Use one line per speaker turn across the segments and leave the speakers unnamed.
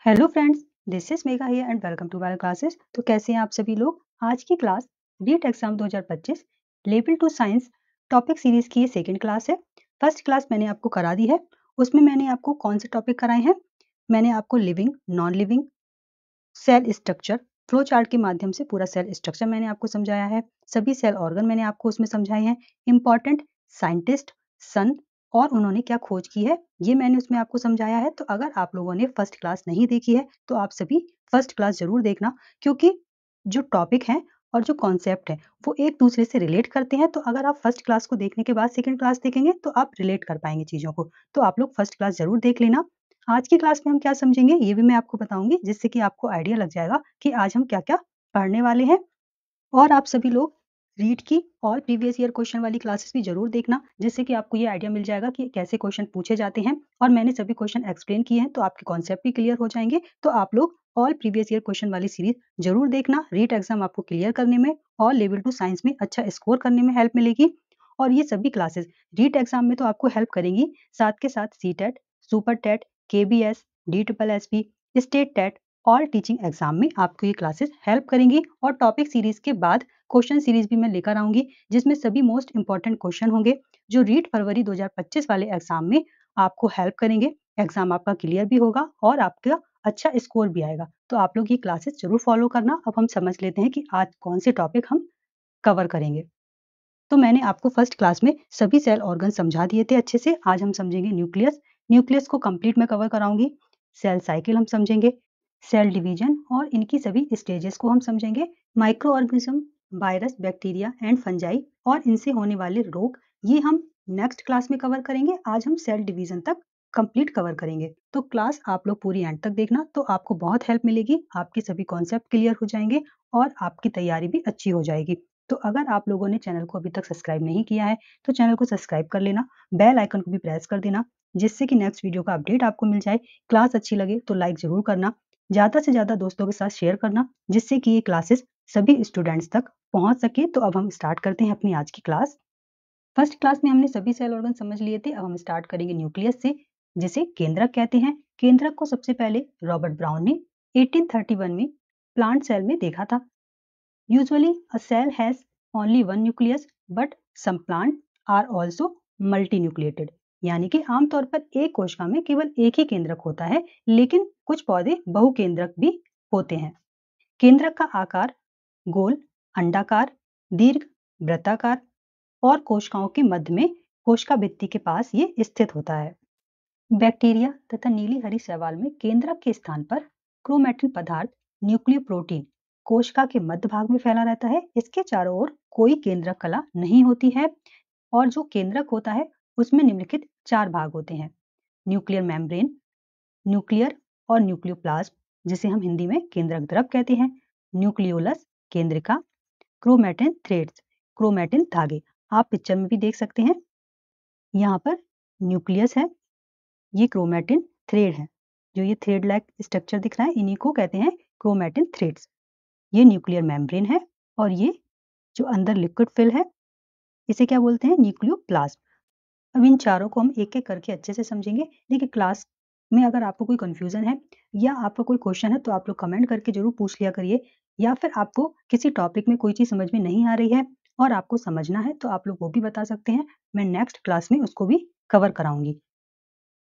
Hello friends, this is Megha here and welcome to my classes. तो कैसे हैं आप सभी लोग। आज की class NEET exam 2025 level 2 science topic series की ये सेकंड क्लास है। फर्स्ट क्लास मैंने आपको करा दी है। उसमें मैंने आपको कौन से टॉपिक कराए हैं। मैंने आपको living, non living, cell structure, flow chart के माध्यम से पूरा सेल स्ट्रक्चर मैंने आपको समझाया है। सभी सेल ऑर्गन मैंने आपको उसमें समझाए हैं। इंपॉर्टेंट साइंटिस्ट, सन और उन्होंने क्या खोज की है ये मैंने उसमें आपको समझाया है। तो अगर आप लोगों ने फर्स्ट क्लास नहीं देखी है तो आप सभी फर्स्ट क्लास जरूर देखना, क्योंकि जो टॉपिक है और जो कॉन्सेप्ट है वो एक दूसरे से रिलेट करते हैं। तो अगर आप फर्स्ट क्लास को देखने के बाद सेकंड क्लास देखेंगे तो आप रिलेट कर पाएंगे चीज़ों को। तो आप लोग फर्स्ट क्लास जरूर देख लेना। आज की क्लास में हम क्या समझेंगे ये भी मैं आपको बताऊंगी, जिससे कि आपको आइडिया लग जाएगा कि आज हम क्या क्या पढ़ने वाले हैं। और आप सभी लोग रीड की और प्रीवियस ईयर क्वेश्चन वाली क्लासेस भी जरूर देखना, जिससे कि आपको ये आइडिया मिल जाएगा कि कैसे क्वेश्चन पूछे जाते हैं। और मैंने सभी क्वेश्चन एक्सप्लेन किए हैं तो आपके कॉन्सेप्ट भी क्लियर हो जाएंगे। तो आप लोग ऑल प्रीवियस ईयर क्वेश्चन वाली सीरीज जरूर देखना। रीट एग्जाम आपको क्लियर करने में और लेवल 2 साइंस में अच्छा स्कोर करने में हेल्प मिलेगी। और ये सभी क्लासेस रीट एग्जाम में तो आपको हेल्प करेंगी, साथ के साथ C TET, super TET, KBS, DSSB, state TET और टीचिंग एग्जाम में आपको ये क्लासेस हेल्प करेंगी। और टॉपिक सीरीज के बाद क्वेश्चन सीरीज भी मैं लेकर आऊंगी, जिसमें सभी मोस्ट इंपॉर्टेंट क्वेश्चन होंगे जो रीट फरवरी 2025 वाले एग्जाम में आपको हेल्प करेंगे। एग्जाम आपका क्लियर भी होगा और आपका अच्छा स्कोर भी आएगा। तो आप लोग ये क्लासेस जरूर फॉलो करना। अब हम समझ लेते हैं कि आज कौन से टॉपिक हम कवर करेंगे। तो मैंने आपको फर्स्ट क्लास में सभी सेल ऑर्गन समझा दिए थे अच्छे से। आज हम समझेंगे न्यूक्लियस। न्यूक्लियस को कंप्लीट में कवर कराऊंगी। सेल साइकिल हम समझेंगे, सेल डिवीजन और इनकी सभी स्टेजेस को हम समझेंगे। Micro organism, virus, bacteria and fungi और इनसे होने वाले रोग, ये हम नेक्स्ट क्लास में कवर करेंगे। आज हम सेल डिवीजन तक कंप्लीट कवर करेंगे। तो क्लास आप लोग पूरी एंड तक देखना, तो आपको बहुत हेल्प मिलेगी। आपके सभी कॉन्सेप्ट क्लियर हो जाएंगे और आपकी तैयारी भी अच्छी हो जाएगी। तो अगर आप लोगों ने चैनल को अभी तक सब्सक्राइब नहीं किया है तो चैनल को सब्सक्राइब कर लेना, बेल आइकन को भी प्रेस कर देना, जिससे कि नेक्स्ट वीडियो का अपडेट आपको मिल जाए। क्लास अच्छी लगे तो लाइक जरूर करना, ज़्यादा से ज़्यादा दोस्तों के साथ शेयर करना, जिससे कि ये क्लासेस सभी स्टूडेंट्स तक पहुंच सके। तो अब हम स्टार्ट करते हैं अपनी आज की क्लास। फर्स्ट क्लास में हमने सभी सेल ऑर्गन समझ लिए थे। अब हम स्टार्ट करेंगे न्यूक्लियस से, जिसे केंद्रक कहते हैं। केंद्रक को सबसे पहले रॉबर्ट ब्राउन ने 1831 में प्लांट सेल में देखा था। Usually, a cell has only one nucleus, but some plants are also multinucleated. यानी कि आमतौर पर एक कोशिका में केवल एक ही केंद्रक होता है, लेकिन कुछ पौधे बहुकेंद्रक भी होते हैं। केंद्रक का आकार गोल, अंडाकार, दीर्घ, वृत्ताकार और कोशिकाओं के मध्य में कोशिका भित्ति के पास ये स्थित होता है। बैक्टीरिया तथा नीली हरी शैवाल में केंद्रक के स्थान पर क्रोमैटिन पदार्थ न्यूक्लियोप्रोटीन कोशिका के मध्य भाग में फैला रहता है। इसके चारों ओर कोई केंद्रक कला नहीं होती है। और जो केंद्रक होता है उसमें निम्नलिखित 4 भाग होते हैं: न्यूक्लियर मेम्ब्रेन, न्यूक्लियर और न्यूक्लियोप्लाज्म, जिसे हम हिंदी में केंद्रक द्रव कहते हैं, न्यूक्लियोलस केंद्रिका, क्रोमैटिन थ्रेड्स क्रोमैटिन धागे। आप पिक्चर में भी देख सकते हैं, यहाँ पर न्यूक्लियस है, ये क्रोमैटिन थ्रेड है। जो ये थ्रेड लाइक स्ट्रक्चर दिख रहा है इन्हीं को कहते हैं क्रोमैटिन थ्रेड्स। ये न्यूक्लियर मेम्ब्रेन है और ये जो अंदर लिक्विड फिल है इसे क्या बोलते हैं, न्यूक्लियोप्लाज्म। अब इन चारों को हम एक एक करके अच्छे से समझेंगे। देखिए, क्लास में अगर आपको कोई कंफ्यूजन है या आपका कोई क्वेश्चन है तो आप लोग कमेंट करके जरूर पूछ लिया करिए, या फिर आपको किसी टॉपिक में कोई चीज़ समझ में नहीं आ रही है और आपको समझना है तो आप लोग वो भी बता सकते हैं। मैं नेक्स्ट क्लास में उसको भी कवर कराऊंगी।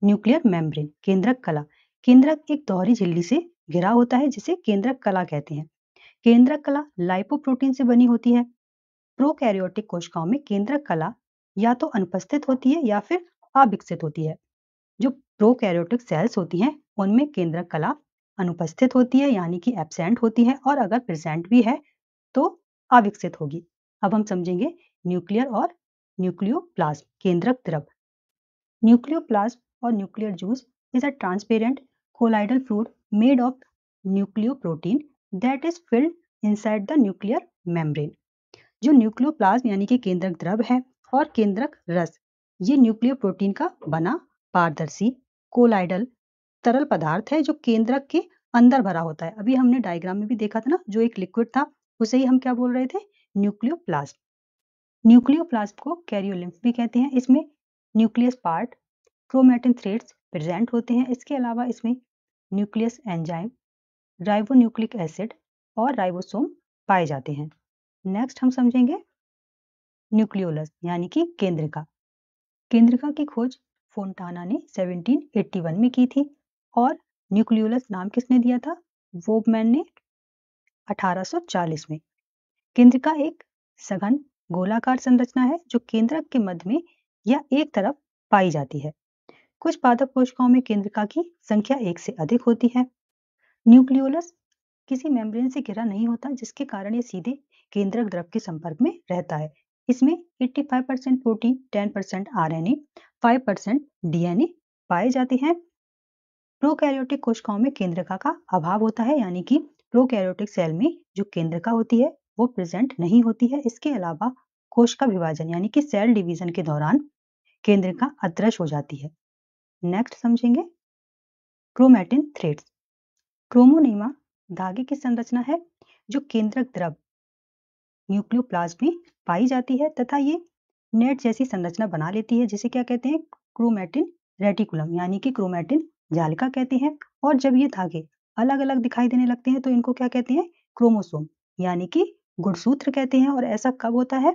न्यूक्लियर मेम्ब्रेन, केंद्रक कला। केंद्रक एक दोहरी झिल्ली से घिरा होता है जिसे केंद्रक कला कहते हैं। केंद्रक कला लाइपोप्रोटीन से बनी होती है। प्रोकैरियोटिक कोशिकाओं में केंद्रक कला या तो अनुपस्थित होती है या फिर अविकसित होती है। जो प्रोकैरियोटिक सेल्स होती हैं उनमें केंद्रक कला अनुपस्थित होती है, यानी कि एब्सेंट होती है, और अगर प्रेजेंट भी है तो अविकसित होगी। अब हम समझेंगे न्यूक्लियर और न्यूक्लियोप्लाज्म केंद्रक द्रव। न्यूक्लियोप्लाज्म और nuclear juice is a transparent colloidal fluid made of nucleoprotein that is filled inside the nuclear membrane. जो न्यूक्लियोप्लाज्म यानी कि केंद्रक द्रव है और केंद्रक रस, ये न्यूक्लियर प्रोटीन का बना पारदर्शी कोलाइडल तरल पदार्थ है जो केंद्रक के अंदर भरा होता है। अभी हमने डायग्राम में भी देखा था ना, जो एक लिक्विड था उसे ही हम क्या बोल रहे थे, न्यूक्लियोप्लाज्म। न्यूक्लियोप्लाज्म को कैरियोलिम्फ भी कहते हैं। इसमें nucleus part chromatin threads present होते हैं। इसके अलावा इसमें न्यूक्लियस एंजाइम, राइबोन्यूक्लिक एसिड और राइबोसोम पाए जाते हैं। नेक्स्ट हम समझेंगे न्यूक्लियोलस यानी कि केंद्रिका। केंद्रिका की खोज फोंटाना ने 1781 में की थी और न्यूक्लियोलस नाम किसने दिया था? वोबमैन ने 1840 में। केंद्रिका एक सघन गोलाकार संरचना है जो केंद्रक के मध्य में या एक तरफ पाई जाती है। कुछ पादप कोशिकाओं में केंद्रिका की संख्या एक से अधिक होती है। न्यूक्लियोलस किसी मेम्ब्रेन से घिरा नहीं होता, जिसके कारण ये सीधे केंद्रक द्रव के संपर्क में रहता है। इसमें 85% प्रोटीन, 10% आरएनए, 5% डीएनए पाए जाते हैं। प्रोकैरियोटिक कोशिकाओं में केंद्रिका का अभाव होता है, यानी कि प्रोकैरियोटिक सेल में जो केंद्रिका होती है वो प्रेजेंट नहीं होती है। इसके अलावा कोशिका विभाजन यानी कि सेल डिवीजन के दौरान केंद्रिका अदृश्य हो जाती है। नेक्स्ट समझेंगे क्रोमैटिन थ्रेड्स। क्रोमोनेमा धागे की संरचना है जो केंद्रक द्रव न्यूक्लियोप्लाज्म में पाई जाती है तथा ये नेट जैसी संरचना बना लेती है, जिसे क्या कहते हैं? क्रोमैटिन रेटिकुलम यानी कि क्रोमैटिन जालिका कहते हैं। और जब ये धागे अलग अलग दिखाई देने लगते हैं तो इनको क्या कहते हैं? क्रोमोसोम यानी कि गुणसूत्र कहते हैं। और ऐसा कब होता है?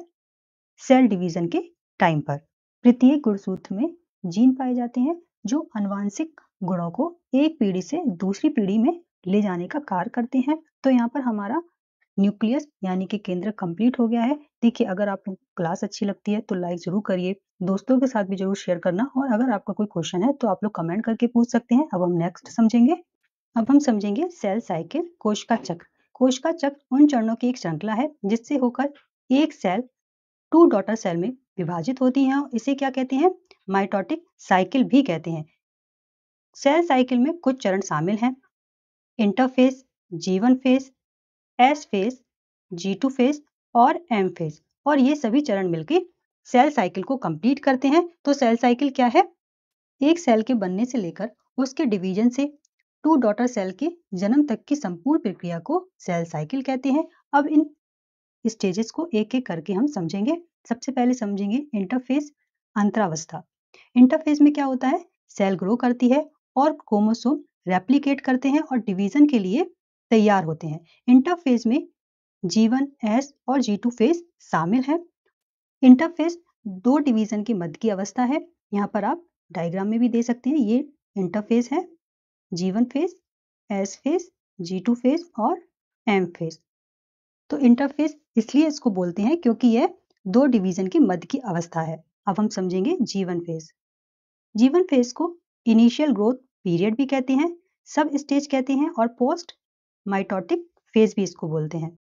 सेल डिवीजन के टाइम पर। प्रत्येक गुणसूत्र में जीन पाए जाते हैं जो आनुवांशिक गुणों को एक पीढ़ी से दूसरी पीढ़ी में ले जाने का कार्य करते हैं। तो यहाँ पर हमारा न्यूक्लियस यानी कि केंद्र कंप्लीट हो गया है। देखिए, अगर आपको क्लास अच्छी लगती है तो लाइक जरूर करिए, दोस्तों के साथ भी जरूर शेयर करना, और अगर आपका कोई क्वेश्चन है तो आप लोग कमेंट करके पूछ सकते हैं। अब हम नेक्स्ट समझेंगे। अब हम समझेंगे सेल साइकिल, कोशिका चक्र। कोशिका चक्र उन चरणों की एक श्रृंखला है जिससे होकर एक सेल 2 डॉटर सेल में विभाजित होती है। इसे क्या कहते हैं? माइटोटिक साइकिल भी कहते हैं। सेल साइकिल में कुछ चरण शामिल हैं: interphase, G1 phase, S phase, G2 phase और M फेज। और ये सभी चरण मिलकर सेल साइकिल को कंप्लीट करते हैं। तो सेल साइकिल क्या है? एक सेल के बनने से लेकर उसके डिवीजन से 2 डॉटर सेल के जन्म तक की संपूर्ण प्रक्रिया को सेल साइकिल कहते हैं। अब इन स्टेजेस को एक एक करके हम समझेंगे। सबसे पहले समझेंगे इंटरफेज, अंतरावस्था। इंटरफेज में क्या होता है? सेल ग्रो करती है और क्रोमोसोम रेप्लिकेट करते हैं और डिवीजन के लिए तैयार होते हैं। इंटरफेज में G1, S और G2 फेज शामिल है। इंटरफेज दो डिवीजन के मध्य की अवस्था है। यहाँ पर आप डायग्राम में भी दे सकते हैं। ये इंटरफेज है, G1 phase, S phase, G2 phase और M फेज। तो इंटरफेज इसलिए इसको बोलते हैं क्योंकि यह दो डिवीजन के मध्य की अवस्था है। अब हम समझेंगे G1 फेज। G1 फेज को इनिशियल ग्रोथ पीरियड भी कहते हैं, सब स्टेज कहते हैं और पोस्ट माइटोटिक फेज भी इसको बोलते हैं।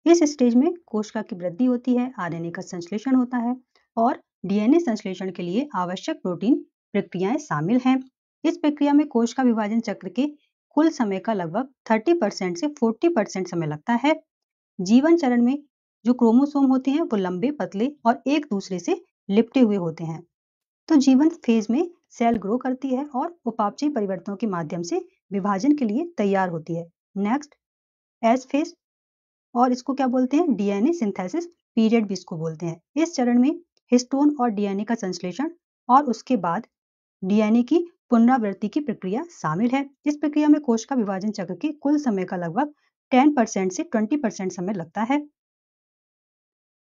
इस स्टेज में कोशिका की वृद्धि होती है, आरएनए का संश्लेषण होता है और डीएनए संश्लेषण के लिए आवश्यक प्रोटीन प्रक्रियाएं शामिल हैं। इस प्रक्रिया में कोशिका विभाजन चक्र के कुल समय का लगभग 30% से 40% समय लगता है। जीवन चरण में जो क्रोमोसोम होते हैं वो लंबे, पतले और एक दूसरे से लिपटे हुए होते हैं। तो जीवन फेज में सेल ग्रो करती है और उपापचयी परिवर्तनों के माध्यम से विभाजन के लिए तैयार होती है। नेक्स्ट एस फेज, और इसको क्या बोलते हैं? डीएनए सिंथेसिस पीरियड भी इसको बोलते हैं। इस चरण में हिस्टोन और डीएनए का संश्लेषण और उसके बाद डीएनए की पुनरावृत्ति की प्रक्रिया शामिल है। इस प्रक्रिया में कोशिका विभाजन चक्र के कुल समय का लगभग 10% से 20% समय लगता है।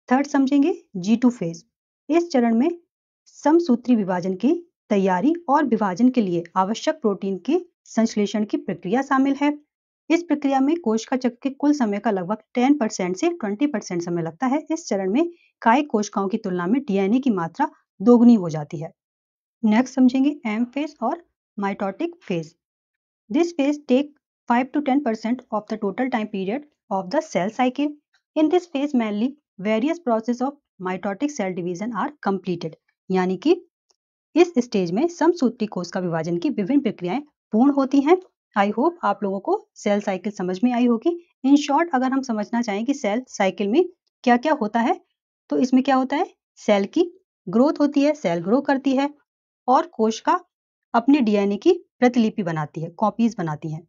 थर्ड समझेंगे G2 फेज। इस चरण में समसूत्री विभाजन की तैयारी और विभाजन के लिए आवश्यक प्रोटीन के संश्लेषण की प्रक्रिया शामिल है। इस प्रक्रिया में कोशिका चक्र के कुल समय का लगभग 10% से 20% समय लगता है। इस चरण में कायिक कोशिकाओं की तुलना में डीएनए की मात्रा दोगुनी हो जाती है। नेक्स्ट समझेंगे एम फेज और mitotic phase. This phase take 5 to 10% of the total time period of the cell cycle. In this phase mainly various process of mitotic cell division are completed. यानी कि इस स्टेज में समसूत्री कोशिका विभाजन की विभिन्न प्रक्रियाएं पूर्ण होती हैं। आई होप आप लोगों को सेल साइकिल समझ में आई होगी। इन शॉर्ट अगर हम समझना चाहें कि सेल साइकिल में क्या क्या होता है, तो इसमें क्या होता है? सेल की ग्रोथ होती है, सेल ग्रो करती है और कोशिका अपने डीएनए की प्रतिलिपि बनाती है, कॉपीज बनाती है।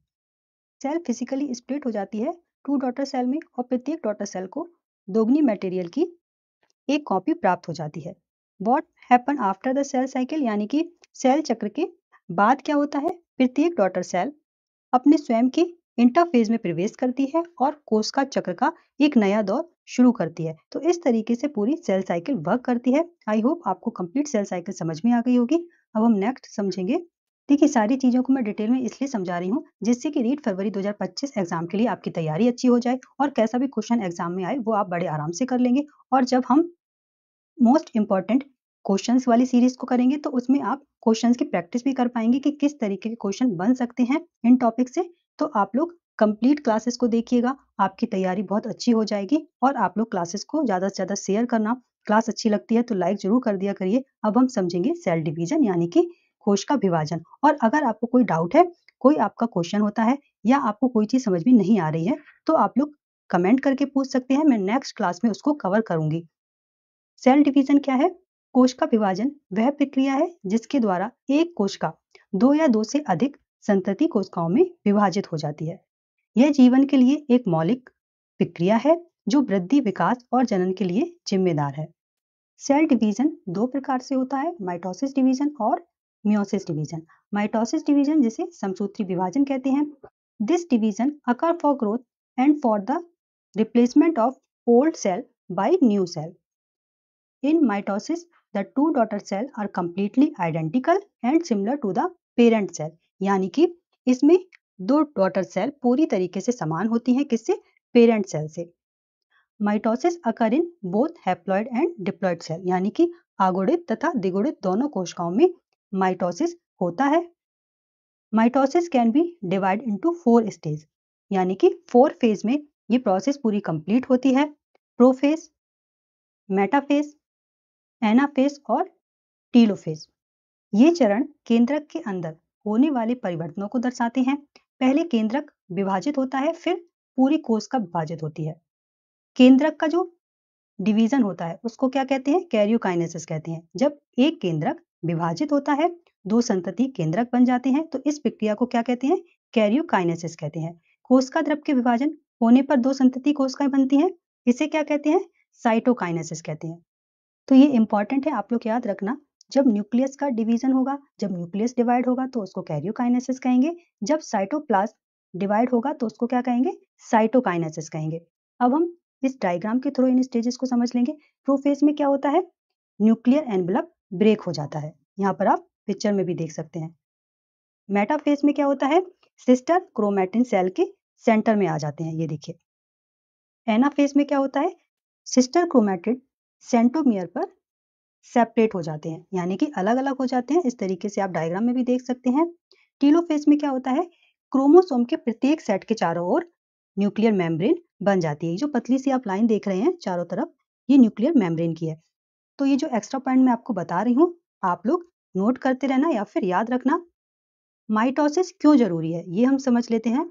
सेल फिजिकली स्प्लिट हो जाती है 2 डॉटर सेल में और प्रत्येक डॉटर सेल को दोगुनी मटेरियल की एक कॉपी प्राप्त हो जाती है। What happen after the cell cycle, यानी कि सेल चक्र के बाद क्या होता है? प्रत्येक डॉटर सेल अपने स्वयं के इंटरफेज में प्रवेश करती है और कोशिका चक्र का एक नया दौर शुरू करती है। तो इस तरीके से पूरी सेल साइकिल वर्क करती है। आई होप आपको कंप्लीट सेल साइकिल समझ में आ गई होगी। अब हम नेक्स्ट समझेंगे। देखिए, सारी चीज़ों को मैं डिटेल में इसलिए समझा रही हूँ जिससे कि रीट फरवरी 2025 एग्जाम के लिए आपकी तैयारी अच्छी हो जाए और कैसा भी क्वेश्चन एग्जाम में आए वो आप बड़े आराम से कर लेंगे। और जब हम मोस्ट इंपॉर्टेंट क्वेश्चंस वाली सीरीज को करेंगे तो उसमें आप क्वेश्चंस की प्रैक्टिस भी कर पाएंगे कि किस तरीके के क्वेश्चन बन सकते हैं इन टॉपिक से। तो आप लोग कंप्लीट क्लासेस को देखिएगा, आपकी तैयारी बहुत अच्छी हो जाएगी। और आप लोग क्लासेस को ज़्यादा से ज़्यादा शेयर करना, क्लास अच्छी लगती है तो लाइक जरूर कर दिया करिए। अब हम समझेंगे सेल डिवीजन यानी कि कोश का विभाजन। और अगर आपको कोई डाउट है, कोई आपका क्वेश्चन होता है या आपको कोई चीज़ समझ में नहीं आ रही है तो आप लोग कमेंट करके पूछ सकते हैं। मैं नेक्स्ट क्लास में उसको कवर करूंगी। सेल डिवीजन क्या है? कोश का विभाजन वह प्रक्रिया है जिसके द्वारा एक कोशिका दो या दो से अधिक संतति कोशिकाओं में विभाजित हो जाती है। यह जीवन के लिए एक मौलिक प्रक्रिया है जो वृद्धि, विकास और जनन के लिए जिम्मेदार है। सेल डिवीजन दो प्रकार से होता है, माइटोसिस डिवीजन और मियोसिस डिवीजन। माइटोसिस डिवीजन जिसे समसूत्री विभाजन कहते हैं। This division occur for growth and for the replacement of old cell by new cell. In mitosis, the two daughter cells are completely identical and similar to the parent cell। यानी कि इसमें दो daughter cell पूरी तरीके से समान होती हैं, किससे? पेरेंट सेल से। Mitosis occur in both haploid and diploid cell, यानी कि आगुणित तथा द्विगुणित दोनों कोशिकाओं में माइटोसिस होता है। Mitosis can be divide into 4 stage, यानी कि 4 फेज में ये प्रोसेस पूरी कंप्लीट होती है। प्रोफेज, मेटाफेज, एनाफेज और टीलोफेज। ये चरण केंद्रक के अंदर होने वाले परिवर्तनों को दर्शाते हैं। पहले केंद्रक विभाजित होता है, फिर पूरी कोश का विभाजित होती है। केंद्रक का जो डिवीजन होता है उसको क्या कहते हैं? कैरियोकाइनेसिस कहते हैं। जब एक केंद्रक विभाजित होता है, दो संतति केंद्रक बन जाते हैं, तो इस प्रक्रिया को क्या कहते हैं? कैरियोकाइनेसिस कहते हैं। कोशिका द्रव के विभाजन होने पर दो संतति कोशिकाएं बनती हैं, इसे क्या कहते हैं? साइटोकाइनेसिस कहते हैं। तो ये इंपॉर्टेंट है, आप लोग याद रखना। जब न्यूक्लियस का डिवीजन होगा, जब न्यूक्लियस डिवाइड होगा तो उसको कैरियोकाइनेसिस कहेंगे। जब साइटोप्लाज्म डिवाइड होगा तो उसको क्या कहेंगे? साइटोकाइनेसिस कहेंगे। अब हम इस डायग्राम के थ्रू इन स्टेजेस को समझ लेंगे। प्रोफेज में क्या होता है? न्यूक्लियर एनवेलप ब्रेक हो जाता है, यहाँ पर आप पिक्चर में भी देख सकते हैं। मेटाफेज में क्या होता है? सिस्टर क्रोमैटिन सेल के सेंटर में आ जाते हैं, ये देखिए। एनाफेज में क्या होता है? सिस्टर क्रोमैटिड सेंट्रोमियर पर सेपरेट हो जाते हैं, यानी कि अलग अलग हो जाते हैं। इस तरीके से आप डायग्राम में भी देख सकते हैं। टीलोफेज में क्या होता है? क्रोमोसोम के प्रत्येक सेट के चारों ओर न्यूक्लियर मेम्ब्रेन बन जाती है। जो पतली सी आप लाइन देख रहे हैं चारों तरफ, ये न्यूक्लियर मेम्ब्रेन की है। तो ये जो एक्स्ट्रा पॉइंट मैं आपको बता रही हूँ, आप लोग नोट करते रहना या फिर याद रखना। माइटोसिस क्यों जरूरी है ये हम समझ लेते हैं।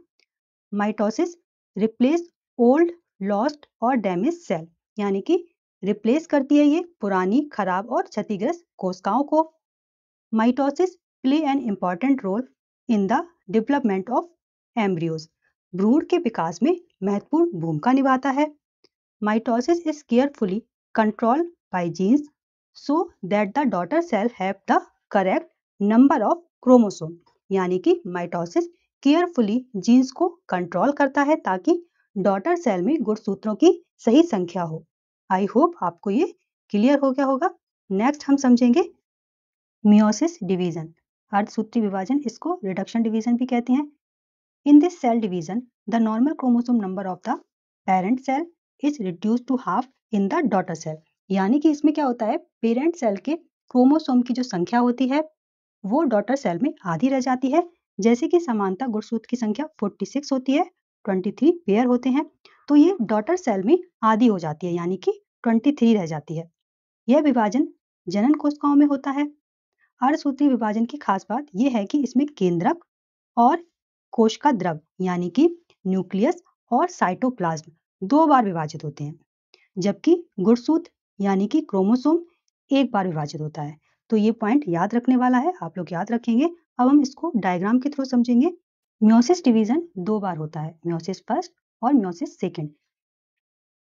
माइटोसिस रिप्लेस ओल्ड, लॉस्ट और डैमेज सेल, यानी कि रिप्लेस करती है ये पुरानी, खराब और क्षतिग्रस्त कोशिकाओं को। Mitosis play an important role in the development of embryos. भ्रूण के विकास में महत्वपूर्ण भूमिका निभाता है। Mitosis is carefully controlled by genes so that the daughter cell have the correct number of chromosome. यानी कि माइटोसिस केयरफुली जीन्स को कंट्रोल करता है ताकि डॉटर सेल में गुणसूत्रों की सही संख्या हो। आई होप आपको ये क्लियर हो गया होगा। नेक्स्ट हम समझेंगे मियोसिस डिवीजन, अर्धसूत्री विभाजन, इसको रिडक्शन डिवीजन भी कहते हैं। In this cell division the normal chromosome number of the parent cell is reduce to half in the daughter cell. यानी कि इसमें क्या होता है? पेरेंट सेल के क्रोमोसोम की जो संख्या होती है वो डॉटर सेल में आधी रह जाती है। जैसे कि समानता गुणसूत्र की संख्या 46 होती है, 23 पेयर होते हैं, तो ये डॉटर सेल में आधी हो जाती है, यानी कि 23 रह जाती है। यह विभाजन जनन कोशिकाओं में होता है। अर्धसूत्री विभाजन की खास बात यह है कि इसमें केंद्रक और कोशिका द्रव यानी कि न्यूक्लियस और साइटोप्लाज्म 2 बार विभाजित होते हैं, जबकि गुणसूत्र यानी कि क्रोमोसोम 1 बार विभाजित होता है। तो ये पॉइंट याद रखने वाला है, आप लोग याद रखेंगे। अब हम इसको डायग्राम के थ्रू समझेंगे। मियोसिस डिवीजन 2 बार होता है, मियोसिस फर्स्ट और मियोसिस सेकंड।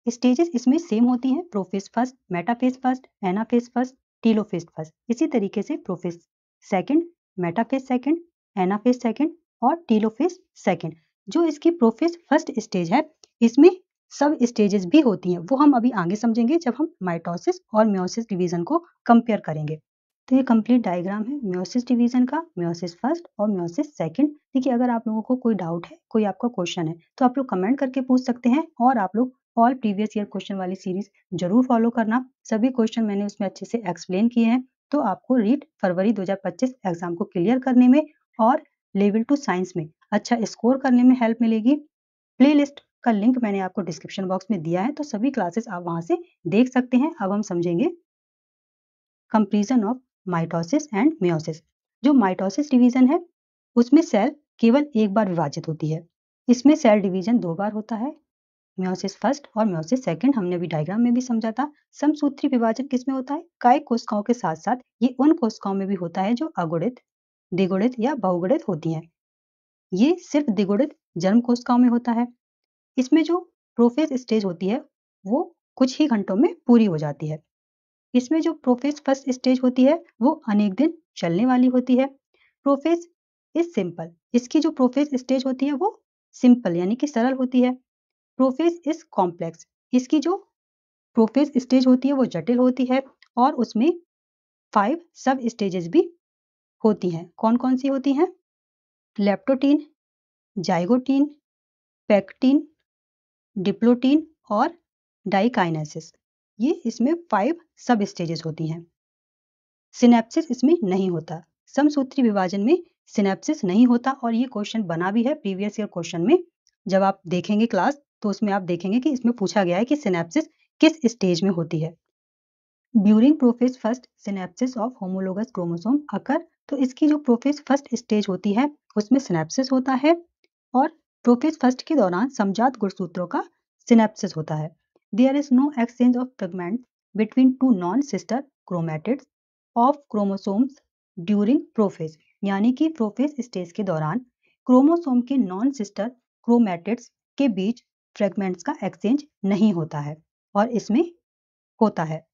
स्टेजेस इसमें सेम होती हैं, prophase first, metaphase first, anaphase first, telophase first. इसी तरीके से prophase second, metaphase second, anaphase second और टेलोफेज सेकेंड। जो इसकी प्रोफेज फर्स्ट स्टेज है, इसमें सब स्टेजेस भी होती हैं, वो हम अभी आगे समझेंगे जब हम माइटोसिस और मियोसिस डिवीजन को कंपेयर करेंगे। तो ये कंप्लीट डायग्राम है मियोसिस डिवीजन का, मियोसिस फर्स्ट और मियोसिस सेकंड। देखिए, अगर आप लोगों को कोई डाउट है, कोई आपका क्वेश्चन है, तो आप लोग कमेंट करके पूछ सकते हैं, और आप लोग ऑल प्रीवियस ईयर क्वेश्चन वाली सीरीज जरूर फॉलो करना। सभी क्वेश्चन मैंने उसमें अच्छे से एक्सप्लेन किए हैं, तो आपको रीट फरवरी 2025 एग्जाम को क्लियर करने में और लेवल 2 साइंस में अच्छा स्कोर करने में हेल्प मिलेगी। प्लेलिस्ट का लिंक मैंने आपको डिस्क्रिप्शन बॉक्स में दिया है, तो सभी क्लासेस आप वहां से देख सकते हैं। अब हम समझेंगे comparison of mitosis and meiosis. जो माइटोसिस डिवीजन है, उसमें सेल केवल एक बार विभाजित होती है। इसमें सेल डिवीजन 2 बार होता है, मियोसिस फर्स्ट और मियोसिस सेकंड। हमने अभी डायग्राम में भी समझा था। समसूत्री विभाजन किसमें होता है? कायिक कोशिकाओं के साथ साथ ये उन कोशिकाओं में भी होता है जो अगुणित, द्विगुणित या बहुगुणित होती हैं। ये सिर्फ द्विगुणित जर्म कोशिकाओं में होता है। इसमें जो प्रोफेज स्टेज होती है, वो कुछ ही घंटों में पूरी हो जाती है। इसमें जो प्रोफेज फर्स्ट स्टेज होती है, वो अनेक दिन चलने वाली होती है। Prophase is simple. इसकी जो प्रोफेज स्टेज होती है, वो सिंपल यानी कि सरल होती है। Prophase is complex. इसकी जो प्रोफेज स्टेज होती है, वो जटिल होती है, और उसमें 5 सब स्टेजेस भी होती हैं। कौन कौन सी होती हैं? लेप्टोटीन, जाइगोटीन, पेक्टीन, डिप्लोटीन और डाइकाइनेसिस। ये इसमें 5 सब स्टेजेस होती हैं। सिनेप्सिस इसमें नहीं होता। समसूत्री विभाजन में सिनेप्सिस नहीं होता, और ये क्वेश्चन बना भी है प्रीवियस ईयर क्वेश्चन में। जब आप देखेंगे क्लास, तो उसमें आप देखेंगे कि इसमें पूछा गया है कि सिनेप्सिस किस स्टेज में होती है। During prophase first synapsis of homologous chromosome occur. तो इसकी जो प्रोफेज फर्स्ट स्टेज होती है, उसमें सिनेप्सिस होता है, और प्रोफेज फर्स्ट के दौरान समजात गुणसूत्रों का सिनेप्सिस होता है। There is no exchange of fragment between two non sister chromatids of chromosomes during prophase. यानी कि प्रोफेज स्टेज के दौरान क्रोमोसोम के नॉन सिस्टर क्रोमैटिड्स के बीच फ्रेगमेंट्स का एक्सचेंज नहीं होता है, और इसमें होता है।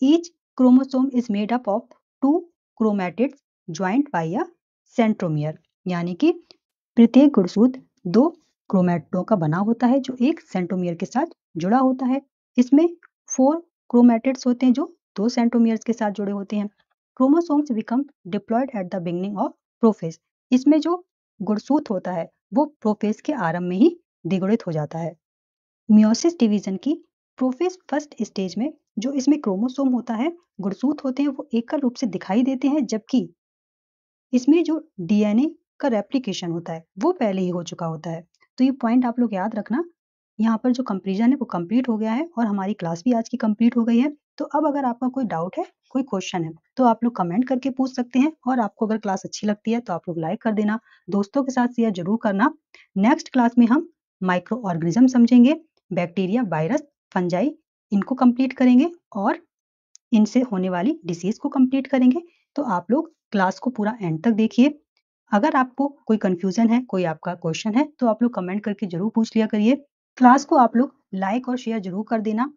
Each chromosome is made up of 2 chromatids joint by a centromere. यानी कि प्रत्येक गुणसूत्र 2 क्रोमैटिडों का बना होता है, जो एक सेंट्रोमियर के साथ जुड़ा होता है। इसमें 4 क्रोमैटिड्स होते हैं, जो 2 सेंट्रोमियर्स के साथ जुड़े होते हैं। Chromosomes become diploid at the beginning of prophase. इसमें जो गुणसूत्र होता है, वो प्रोफेज के आरंभ में ही द्विगुणित हो जाता है। मियोसिस डिवीजन की प्रोफेज फर्स्ट स्टेज में जो इसमें क्रोमोसोम होता है, गुणसूत्र होते हैं, वो एकल रूप से दिखाई देते हैं, जबकि इसमें जो डीएनए का रेप्लिकेशन होता है, वो पहले ही हो चुका होता है। तो ये पॉइंट आप लोग याद रखना। यहाँ पर जो कंपेरिजन है, वो कंप्लीट हो गया है, और हमारी क्लास भी आज की कंप्लीट हो गई है। तो अब अगर आपका कोई डाउट है, कोई क्वेश्चन है, तो आप लोग कमेंट करके पूछ सकते हैं, और आपको अगर क्लास अच्छी लगती है, तो आप लोग लाइक कर देना, दोस्तों के साथ शेयर जरूर करना। नेक्स्ट क्लास में हम माइक्रो ऑर्गेनिज्म समझेंगे, बैक्टीरिया, वायरस, फंजाई, इनको कंप्लीट करेंगे, और इनसे होने वाली डिसीज को कंप्लीट करेंगे। तो आप लोग क्लास को पूरा एंड तक देखिए। अगर आपको कोई कंफ्यूजन है, कोई आपका क्वेश्चन है, तो आप लोग कमेंट करके जरूर पूछ लिया करिए। क्लास को आप लोग लाइक और शेयर जरूर कर देना,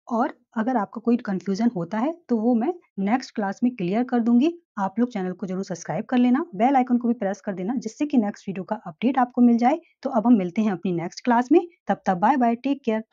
और अगर आपका कोई कंफ्यूजन होता है, तो वो मैं नेक्स्ट क्लास में क्लियर कर दूंगी। आप लोग चैनल को जरूर सब्सक्राइब कर लेना, बेल आइकन को भी प्रेस कर देना, जिससे कि नेक्स्ट वीडियो का अपडेट आपको मिल जाए। तो अब हम मिलते हैं अपनी नेक्स्ट क्लास में। तब तक बाय बाय, टेक केयर।